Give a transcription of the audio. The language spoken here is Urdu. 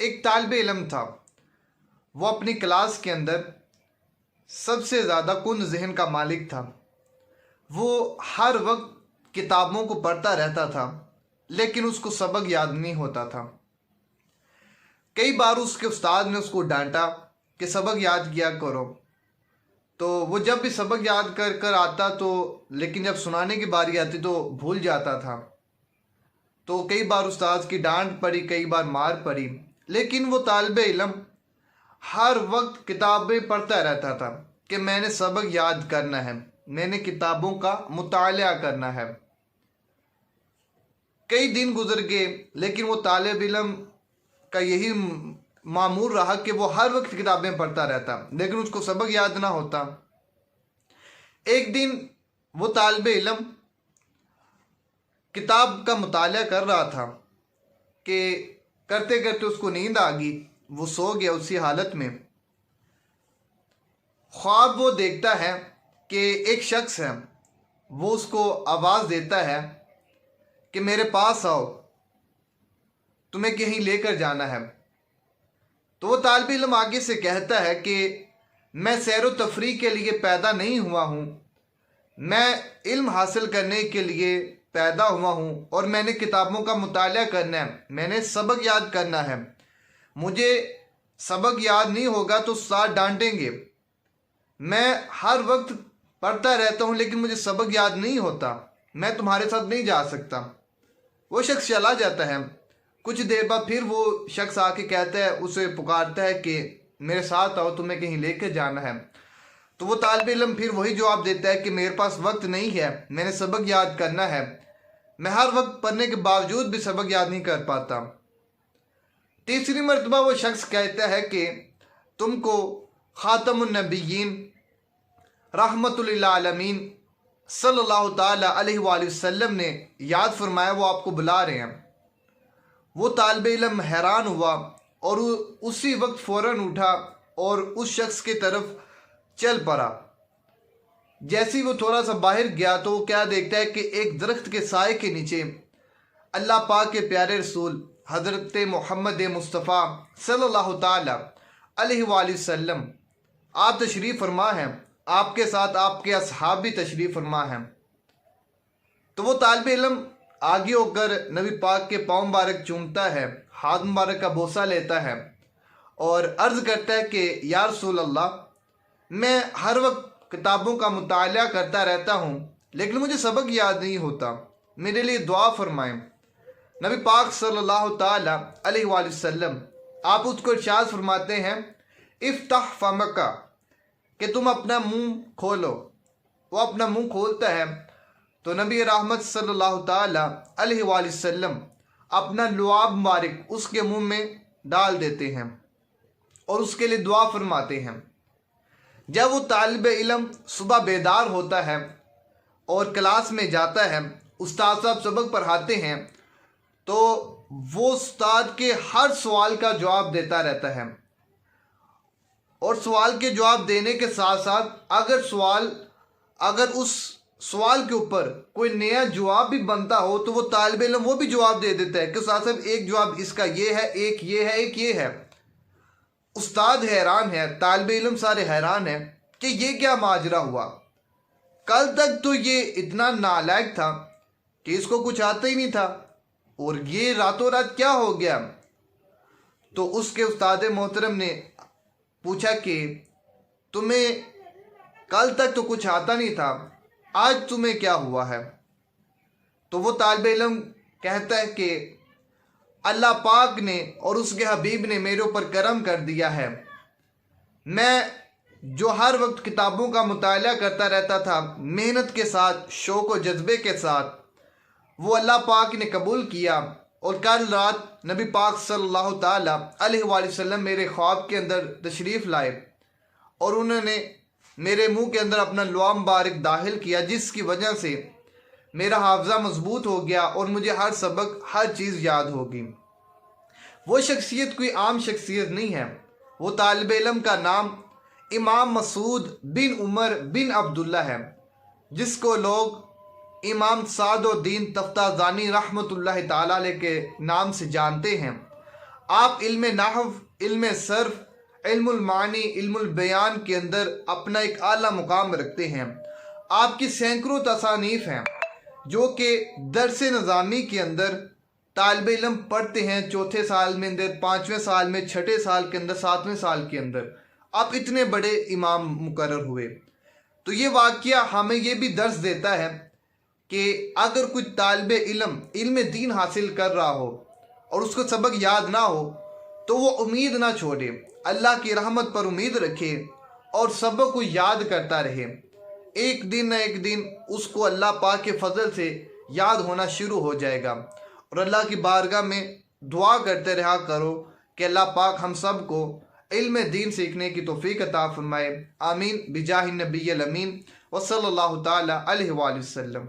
ایک طالب علم تھا، وہ اپنی کلاس کے اندر سب سے زیادہ کن ذہن کا مالک تھا۔ وہ ہر وقت کتابوں کو پڑھتا رہتا تھا لیکن اس کو سبق یاد نہیں ہوتا تھا۔ کئی بار اس کے استاد نے اس کو ڈانٹا کہ سبق یاد کیا کرو، تو وہ جب بھی سبق یاد کر کر آتا تو لیکن جب سنانے کی باری آتی تو بھول جاتا تھا۔ تو کئی بار استاد کی ڈانٹ پڑی، کئی بار مار پڑی، لیکن وہ طالب علم ہر وقت کتابیں پڑھتا رہتا تھا کہ میں نے سبق یاد کرنا ہے، میں نے کتابوں کا مطالعہ کرنا ہے۔ کئی دن گزر گئے لیکن وہ طالب علم کا یہی معمول رہا کہ وہ ہر وقت کتابیں پڑھتا رہتا لیکن اس کو سبق یاد نہ ہوتا۔ ایک دن وہ طالب علم کتاب کا مطالعہ کر رہا تھا کہ کرتے کرتے اس کو نیند آ گئی، وہ سو گیا اسی حالت میں۔ خواب وہ دیکھتا ہے کہ ایک شخص ہے، وہ اس کو آواز دیتا ہے کہ میرے پاس آؤ، تمہیں کہیں لے کر جانا ہے۔ تو وہ طالب علم آگے سے کہتا ہے کہ میں سیر و تفریح کے لیے پیدا نہیں ہوا ہوں، میں علم حاصل کرنے کے لیے پیدا ہوا ہوں اور میں نے کتابوں کا مطالعہ کرنا ہے، میں نے سبق یاد کرنا ہے۔ مجھے سبق یاد نہیں ہوگا تو استاد ڈانٹیں گے، میں ہر وقت پڑھتا رہتا ہوں لیکن مجھے سبق یاد نہیں ہوتا، میں تمہارے ساتھ نہیں جا سکتا۔ وہ شخص چلا جاتا ہے۔ کچھ دیر بعد پھر وہ شخص آ کے کہتا ہے، اسے پکارتا ہے کہ میرے ساتھ آؤ، تمہیں کہیں لے کے جانا ہے۔ تو وہ طالب علم پھر وہی جواب دیتا ہے کہ میرے پاس وقت نہیں ہے، میں نے سبق یاد کرنا ہے، میں ہر وقت پڑھنے کے باوجود بھی سبق یاد نہیں کر پاتا۔ تیسری مرتبہ وہ شخص کہتا ہے کہ تم کو خاتم النبیین رحمت للعالمین صلی اللہ تعالی علیہ وآلہ وسلم نے یاد فرمایا، وہ آپ کو بلا رہے ہیں۔ وہ طالب علم حیران ہوا اور اسی وقت فوراً اٹھا اور اس شخص کی طرف چل پڑا۔ جیسے وہ تھوڑا سا باہر گیا تو وہ کیا دیکھتا ہے کہ ایک درخت کے سائے کے نیچے اللہ پاک کے پیارے رسول حضرت محمد مصطفیٰ صلی اللہ تعالی علیہ وآلہ وسلم آپ تشریف فرما ہیں، آپ کے ساتھ آپ کے اصحاب بھی تشریف فرما ہیں۔ تو وہ طالب علم آگے ہو کر نبی پاک کے پاؤں مبارک چومتا ہے، ہاتھ مبارک کا بوسہ لیتا ہے اور عرض کرتا ہے کہ یا رسول اللہ، میں ہر وقت کتابوں کا مطالعہ کرتا رہتا ہوں لیکن مجھے سبق یاد نہیں ہوتا، میرے لیے دعا فرمائیں۔ نبی پاک صلی اللہ تعالی علیہ وآلہ وسلم آپ اس کو ارشاد فرماتے ہیں، افتح فمکا، کہ تم اپنا منہ کھولو۔ وہ اپنا منہ کھولتا ہے تو نبی رحمت صلی اللہ تعالی علیہ وآلہ وسلم اپنا لعاب مبارک اس کے منہ میں ڈال دیتے ہیں اور اس کے لیے دعا فرماتے ہیں۔ جب وہ طالب علم صبح بیدار ہوتا ہے اور کلاس میں جاتا ہے، استاد صاحب سبق پڑھاتے ہیں تو وہ استاد کے ہر سوال کا جواب دیتا رہتا ہے، اور سوال کے جواب دینے کے ساتھ ساتھ اگر اس سوال کے اوپر کوئی نیا جواب بھی بنتا ہو تو وہ طالب علم وہ بھی جواب دے دیتا ہے کہ استاد صاحب ایک جواب اس کا یہ ہے، ایک یہ ہے، ایک یہ ہے۔ استاد حیران ہے، طالب علم سارے حیران ہیں کہ یہ کیا ماجرا ہوا، کل تک تو یہ اتنا نالائق تھا کہ اس کو کچھ آتا ہی نہیں تھا اور یہ راتوں رات کیا ہو گیا۔ تو اس کے استاد محترم نے پوچھا کہ تمہیں کل تک تو کچھ آتا نہیں تھا، آج تمہیں کیا ہوا ہے؟ تو وہ طالب علم کہتا ہے کہ اللہ پاک نے اور اس کے حبیب نے میرے اوپر کرم کر دیا ہے، میں جو ہر وقت کتابوں کا مطالعہ کرتا رہتا تھا محنت کے ساتھ، شوق و جذبے کے ساتھ، وہ اللہ پاک نے قبول کیا، اور کل رات نبی پاک صلی اللہ تعالی علیہ وآلہ وسلم میرے خواب کے اندر تشریف لائے اور انہوں نے میرے منہ کے اندر اپنا لعاب مبارک داخل کیا، جس کی وجہ سے میرا حافظہ مضبوط ہو گیا اور مجھے ہر سبق، ہر چیز یاد ہوگی۔ وہ شخصیت کوئی عام شخصیت نہیں ہے، وہ طالب علم کا نام امام مسعود بن عمر بن عبداللہ ہے، جس کو لوگ امام سعد الدین تفتازانی رحمۃ اللہ تعالی علیہ کے نام سے جانتے ہیں۔ آپ علم نحو، علم صرف، علم المعانی، علم البیان کے اندر اپنا ایک اعلیٰ مقام رکھتے ہیں۔ آپ کی سینکڑوں تصانیف ہیں جو کہ درس نظامی کے اندر طالب علم پڑھتے ہیں، چوتھے سال میں اندر، پانچویں سال میں، چھٹے سال کے اندر، ساتویں سال کے اندر آپ اتنے بڑے امام مقرر ہوئے۔ تو یہ واقعہ ہمیں یہ بھی درس دیتا ہے کہ اگر کوئی طالب علم علم دین حاصل کر رہا ہو اور اس کو سبق یاد نہ ہو تو وہ امید نہ چھوڑے، اللہ کی رحمت پر امید رکھے اور سبق کو یاد کرتا رہے۔ ایک دن نہ ایک دن اس کو اللہ پاک کے فضل سے یاد ہونا شروع ہو جائے گا۔ اور اللہ کی بارگاہ میں دعا کرتے رہا کرو کہ اللہ پاک ہم سب کو علم دین سیکھنے کی توفیق عطا فرمائے۔ آمین بجاہ النبی الامین وصلی اللہ تعالی علیہ وآلہ وسلم۔